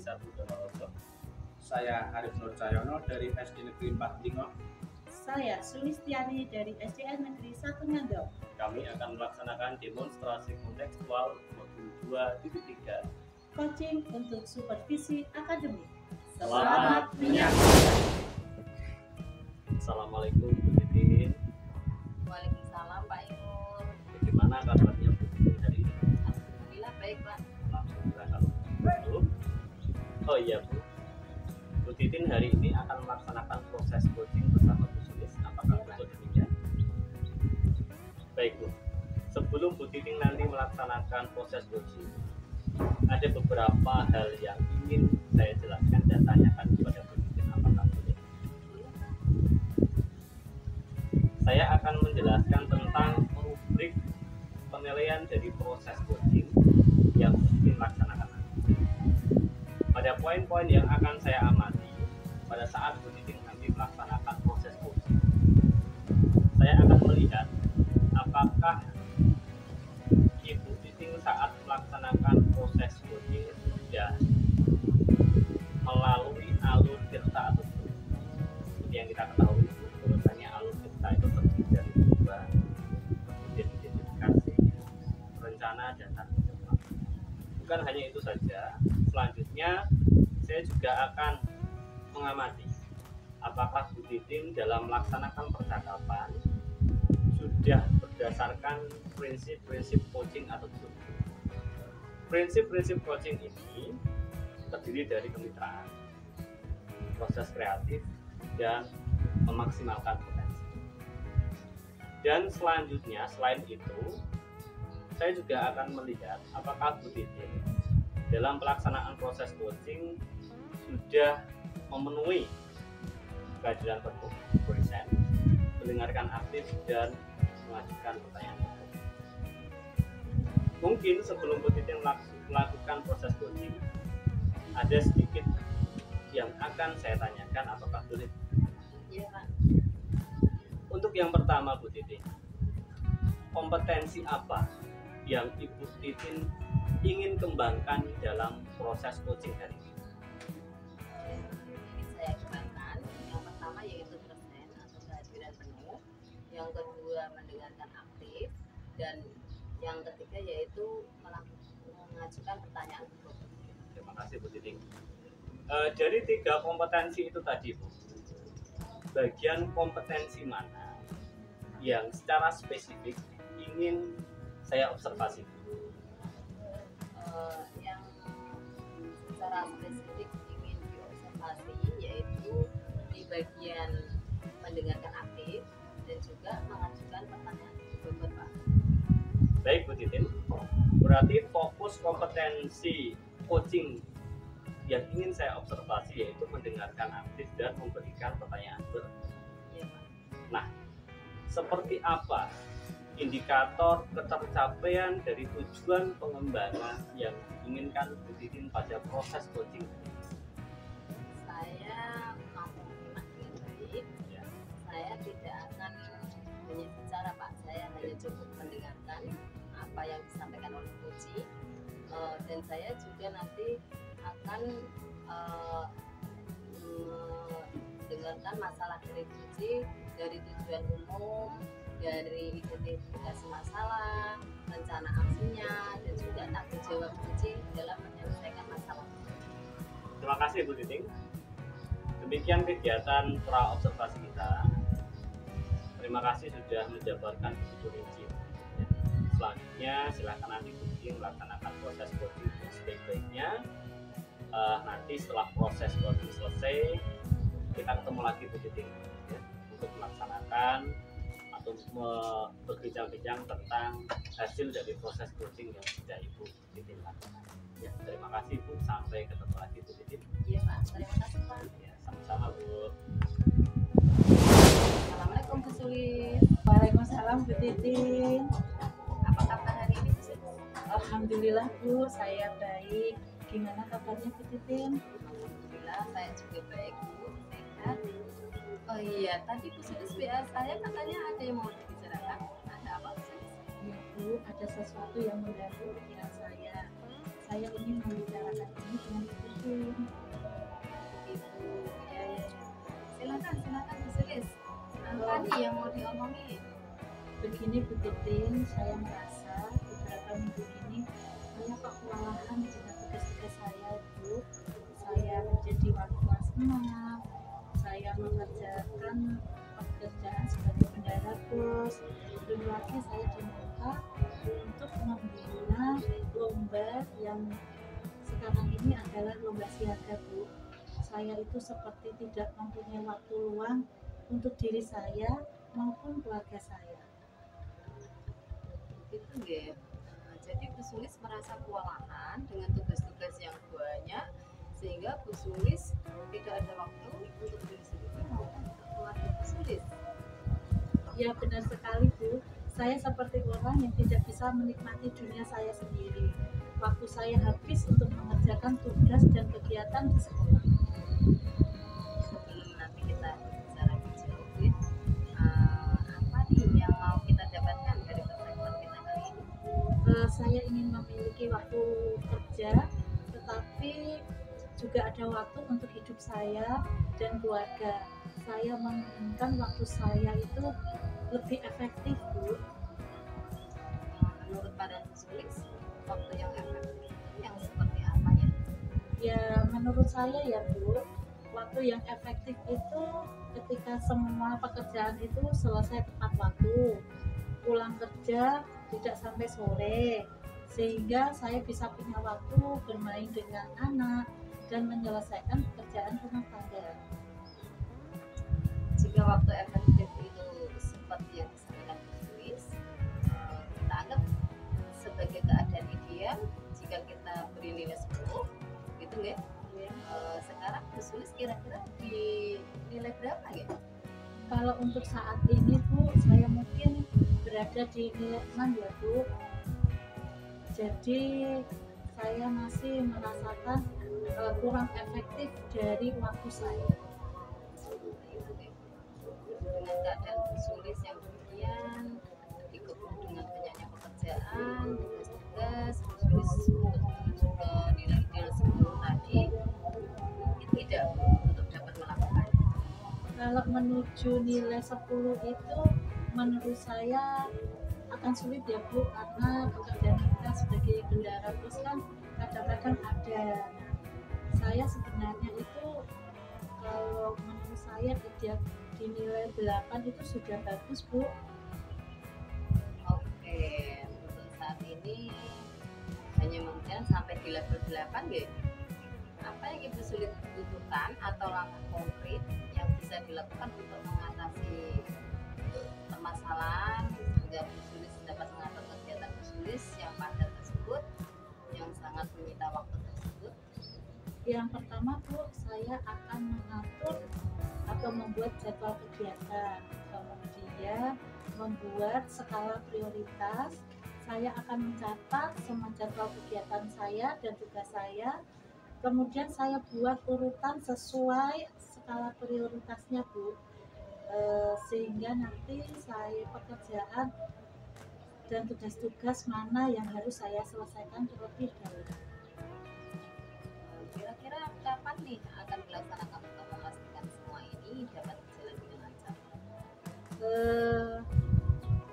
1 Donoloso. Saya Arif Nur Cahyono dari SD Negeri 4 Lingo. Saya Sulistiani dari SDN Negeri 1 Ngandong. Kami akan melaksanakan demonstrasi kontekstual modul 2.3. Coaching untuk supervisi akademik. Selamat menyaksikan. Assalamualaikum Bu Titin. Waalaikumsalam Pak Inul. Bagaimana kabarnya Bu Titin hari ini? Alhamdulillah baik Pak. Alhamdulillah kalau begitu. Oh iya Bu, Bu Titin hari ini akan melaksanakan proses coaching bersama Bu Sulis. Apakah betul demikian? Baik Bu, sebelum Bu Titin nanti melaksanakan proses coaching, ada beberapa hal yang ingin saya jelaskan dan tanyakan kepada Bu Titin. Apakah boleh? Saya akan menjelaskan tentang rubrik penilaian dari proses coaching yang Bu Titin laksanakan. Pada poin-poin yang akan saya amati pada saat Bu Titin nanti melaksanakan proses coaching, saya akan melihat apakah Ibu Titin saat melaksanakan proses coaching sudah melalui alur tirta atau belum. Seperti yang kita ketahui, bahwasanya alur tirta itu terdiri dari 2, kemudian identifikasi, rencana, dan target jangka. Bukan hanya itu saja, selanjutnya saya juga akan mengamati apakah Bu Titin dalam melaksanakan percakapan sudah berdasarkan prinsip-prinsip coaching atau belum. Prinsip-prinsip coaching ini terdiri dari kemitraan, proses kreatif, dan memaksimalkan potensi. Dan selanjutnya, selain itu, saya juga akan melihat apakah Bu Titin dalam pelaksanaan proses coaching sudah memenuhi kehadiran penuh, present, mendengarkan aktif, dan mengajukan pertanyaan. Mungkin sebelum Bu Titin melakukan proses coaching, ada sedikit yang akan saya tanyakan, apakah boleh? Iya Pak. Untuk yang pertama Bu Titin, kompetensi apa yang Ibu Titin ingin kembangkan dalam proses coaching hari ini? Ingin saya kembangkan, yang pertama yaitu present atau kehadiran penuh, yang kedua mendengarkan aktif, dan yang ketiga yaitu mengajukan pertanyaan. Terima kasih Bu Titin. Dari 3 kompetensi itu tadi Bu, bagian kompetensi mana yang secara spesifik ingin saya observasi? Yang secara spesifik ingin diobservasi yaitu di bagian mendengarkan aktif dan juga mengajukan pertanyaan. Betul Pak. Baik Bu Titin, berarti fokus kompetensi coaching yang ingin saya observasi yaitu mendengarkan aktif dan memberikan pertanyaan. Iya Pak. Nah, seperti apa indikator ketercapaian dari tujuan pengembangan yang diinginkan Bu Titin pada proses coaching? Saya mampu menyimak dengan baik. Ya. Saya tidak akan hanya bicara Pak, saya hanya cukup mendengarkan apa yang disampaikan oleh coach, dan saya juga nanti akan mendengarkan masalah dari coach, dari tujuan umum, dari identifikasi masalah, rencana aksinya, dan juga tanggung jawab coach dalam menyelesaikan masalah. Terima kasih Bu Titin. Demikian kegiatan pra observasi kita. Terima kasih sudah menjabarkan begitu rinci. Selanjutnya silakan nanti Bu Titin melaksanakan proses coaching sebaik-baiknya. Nanti setelah proses coaching selesai, kita ketemu lagi Bu Titin ya, untuk melaksanakan atau berbincang-bincang tentang hasil dari proses coaching yang sudah Ibu Titin lakukan. Ya, terima kasih Bu. Sampai ketemu lagi Bu Titin. Iya Pak, terima kasih Pak. Ya, sama-sama Bu. Assalamualaikum Bu Sulis. Waalaikumsalam Bu Titin. Apa kabar hari ini Bu Sulis? Alhamdulillah Bu, saya baik. Gimana kabarnya Bu Titin? Alhamdulillah saya juga baik Bu, sehat. Oh iya, tadi Bu Sulis WA saya katanya ada yang mau dibicarakan. Ada apa Bu Sulis? Ya Bu, ada sesuatu yang mengganggu pikiran saya. Saya ingin membicarakan ini dengan Bu Titin. mungkin. Begitu. Ya. Silakan Bu Sulis. Apa nih yang mau diomongin? Begini Bu Titin, saya merasa beberapa minggu ini saya kok kewalahan dengan tugas-tugas saya Bu. Saya menjadi wali kelas 6, saya mengerjakan pekerjaan sebagai bendahara bos. Belum lagi saya diminta untuk membina lomba yang sekarang ini adalah lomba siaga Bu. Saya itu seperti tidak mempunyai waktu luang untuk diri saya maupun keluarga saya. Itu ya. Jadi Bu Sulis merasa kewalahan dengan tugas-tugas yang banyak sehingga Bu Sulis tidak ada waktu untuk diri sendiri maupun keluarga Bu Sulis. Ya benar sekali Bu, saya seperti orang yang tidak bisa menikmati dunia saya sendiri. Waktu saya habis untuk mengerjakan tugas dan kegiatan di sekolah. Sebelum nanti kita bicara lebih jauh, apa nih yang mau kita dapatkan dari pertemuan kita kali ini? Saya ingin memiliki waktu kerja, tetapi juga ada waktu untuk hidup saya dan keluarga. Saya menginginkan waktu saya itu lebih efektif Bu. Menurut pandangan Bu Sulis, waktu yang efektif itu yang seperti apa ya? Ya menurut saya ya Bu, waktu yang efektif itu ketika semua pekerjaan itu selesai tepat waktu, pulang kerja tidak sampai sore, sehingga saya bisa punya waktu bermain dengan anak dan menyelesaikan pekerjaan rumah tangga. Jika waktu efektif itu seperti yang disampaikan Bu Sulis, kita anggap sebagai keadaan ideal jika kita beri nilai 10 gitu ya. Sekarang Bu Sulis kira-kira di nilai berapa ya? Kalau untuk saat ini Bu, saya mungkin berada di nilai 6 ya Bu. Jadi saya masih merasakan kurang efektif dari waktu saya. Dengan keadaan Bu Sulis yang demikian, dikepung dengan banyaknya pekerjaan, tugas-tugas, Bu Sulis untuk menuju ke nilai ideal 10 tadi, mungkin tidak untuk dapat melakukan. Kalau menuju nilai 10 itu menurut saya akan sulit ya Bu, karena pekerjaan kita sebagai bendahara bus kan kadang-kadang ada. Saya sebenarnya itu kalau menurut saya tidak di nilai 8 itu sudah bagus Bu. Oke, untuk saat ini hanya mungkin sampai di level 8 ya. Apa yang Ibu Sulis butuhkan atau langkah konkret yang bisa dilakukan untuk mengatasi permasalahan sehingga Bu Sulis dapat mengatur kegiatan Bu Sulis yang padat tersebut, yang sangat menyita waktu tersebut? Yang pertama Bu, saya akan mengatur atau membuat jadwal kegiatan, kemudian membuat skala prioritas. Saya akan mencatat semua jadwal kegiatan saya dan tugas saya, kemudian saya buat urutan sesuai skala prioritasnya Bu, sehingga nanti saya pekerjaan dan tugas-tugas mana yang harus saya selesaikan terlebih dahulu. Kira-kira kapan nih akan dilaksanakan untuk memastikan semua ini dapat berjalan dengan lancar?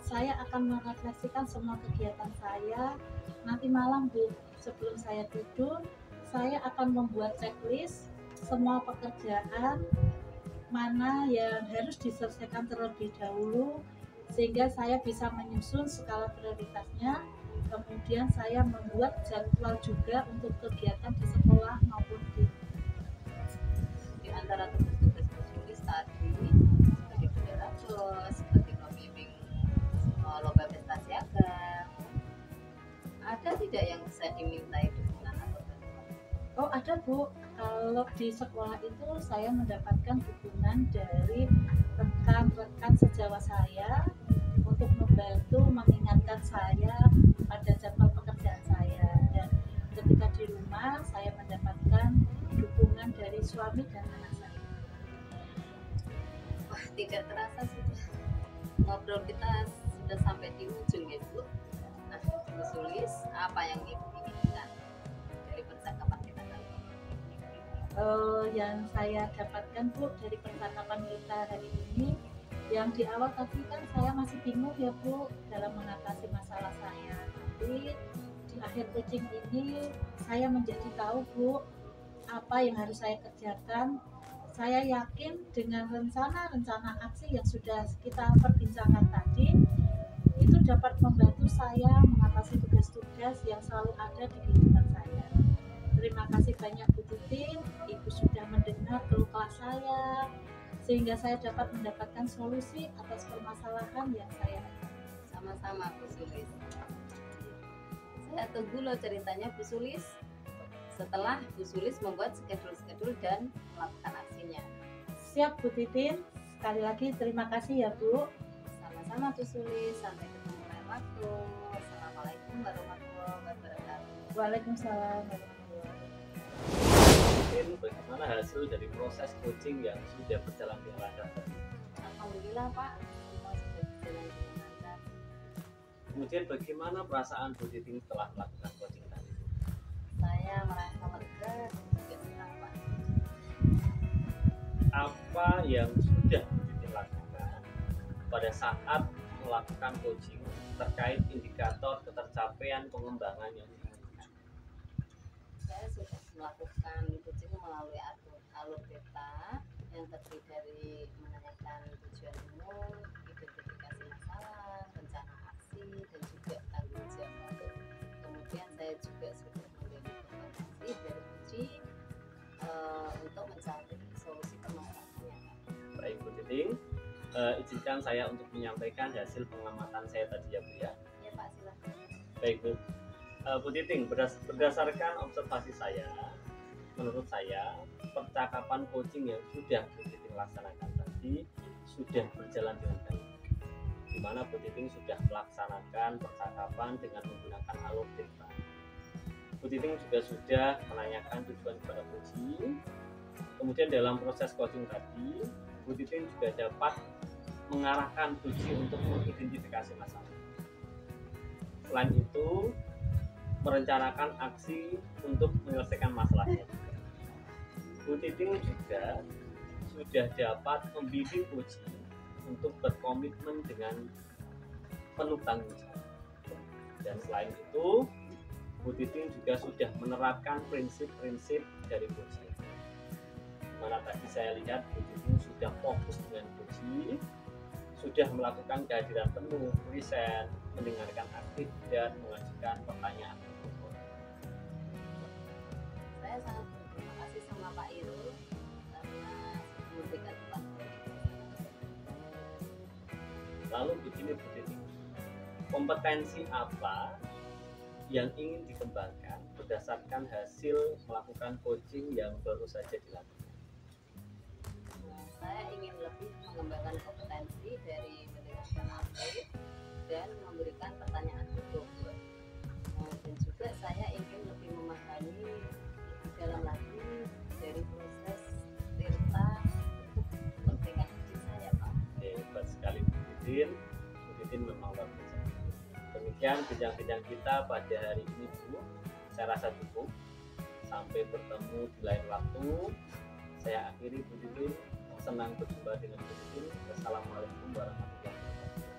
Saya akan merefleksikan semua kegiatan saya nanti malam Bu. Sebelum saya tidur, saya akan membuat checklist semua pekerjaan mana yang harus diselesaikan terlebih dahulu, sehingga saya bisa menyusun skala prioritasnya. Kemudian saya membuat jadwal juga untuk kegiatan di sekolah maupun di antara tugas-tugas Bu Sulis tadi sebagai bendahara bos, sebagai pembimbing lomba pesta siaga, ada tidak yang bisa dimintai dukungan atau bantuan? Oh ada Bu, kalau di sekolah itu saya mendapatkan dukungan dari rekan-rekan sejawat saya untuk membantu mengingatkan saya pada jadwal pekerjaan saya, dan ketika di rumah saya mendapatkan dukungan dari suami dan anak saya. Wah, tidak terasa sudah ngobrol kita sudah sampai di ujung ya Bu. Nah, Bu Sulis, apa yang Ibu inginkan dari percakapan kita kali ini? yang saya dapatkan Bu dari percakapan kita hari ini, yang di awal tadi kan saya masih bingung ya Bu dalam mengatasi masalah saya, tapi di akhir coaching ini saya menjadi tahu Bu apa yang harus saya kerjakan. Saya yakin dengan rencana aksi yang sudah kita perbincangkan tadi itu dapat membantu saya mengatasi tugas-tugas yang selalu ada di kehidupan saya. Terima kasih banyak Bu Titin, Ibu sudah mendengar keluh kesah saya sehingga saya dapat mendapatkan solusi atas permasalahan yang saya ada. Sama-sama Bu Sulis. Saya tunggu loh ceritanya Bu Sulis. Setelah Bu Sulis membuat schedule dan melakukan aksinya. Siap Bu Titin, sekali lagi terima kasih ya Bu. Sama-sama Bu Sulis, sampai ketemu lain waktu. Assalamualaikum warahmatullahi wabarakatuh. Waalaikumsalam warahmatullahi wabarakatuh. Mungkin bagaimana hasil dari proses coaching yang sudah berjalan dengan lancar tadi? Alhamdulillah Pak, semua sudah berjalan dengan lancar. Kemudian bagaimana perasaan Bu Titin setelah melakukan coaching tadi? Saya merasa lega dan juga senang Pak. Apa yang sudah Bu Titin lakukan pada saat melakukan coaching terkait indikator ketercapaian pengembangan yang diinginkan? Saya sudah melakukan coaching melalui alur beta yang terdiri dari menanyakan tujuan umum, identifikasi masalah, rencana aksi, dan juga tanggung jawab. Kemudian saya juga sudah mengambil informasi dari uji untuk mencari solusi permasalahannya. Baik Bu Titin, izinkan saya untuk menyampaikan hasil pengamatan saya tadi ya Bu ya. Ya Pak, silahkan. Baik Bu, Bu Titin, berdasarkan observasi saya, menurut saya percakapan coaching yang sudah Bu Titin laksanakan tadi sudah berjalan dengan baik, di mana Bu Titin sudah melaksanakan percakapan dengan menggunakan alur beta. Bu Titin juga sudah menanyakan tujuan kepada coaching. Kemudian dalam proses coaching tadi, Bu Titin juga dapat mengarahkan coaching untuk mengidentifikasi masalah. Selain itu, merencanakan aksi untuk menyelesaikan masalahnya. Bu Titin juga sudah dapat membimbing coaching untuk berkomitmen dengan penuh tanggung jawab. Dan selain itu, Bu Titin juga sudah menerapkan prinsip-prinsip dari coaching. Mana tadi saya lihat Bu Titin sudah fokus dengan coaching, sudah melakukan kehadiran penuh, riset, mendengarkan aktif dan mengajukan pertanyaan. Saya sangat berterima kasih sama Pak Irul karena memberikan pelatihan. Lalu begini Bu Titin, kompetensi apa yang ingin dikembangkan berdasarkan hasil melakukan coaching yang baru saja dilakukan? Saya ingin lebih mengembangkan kompetensi dari mendengarkan aktif dan memberikan pertanyaan tutup. Dan juga saya ingin lebih memahami lebih dalam lagi dari proses Tirta untuk kepentingan hidup saya Pak. Hebat sekali Bu Titin. Bu Titin memang luar biasa. Demikian bincang-bincang kita pada hari ini Bu. Saya rasa cukup. Sampai bertemu di lain waktu. Saya akhiri Bu Titin. Senang berjumpa dengan Bu Titin. Wassalamualaikum warahmatullahi wabarakatuh.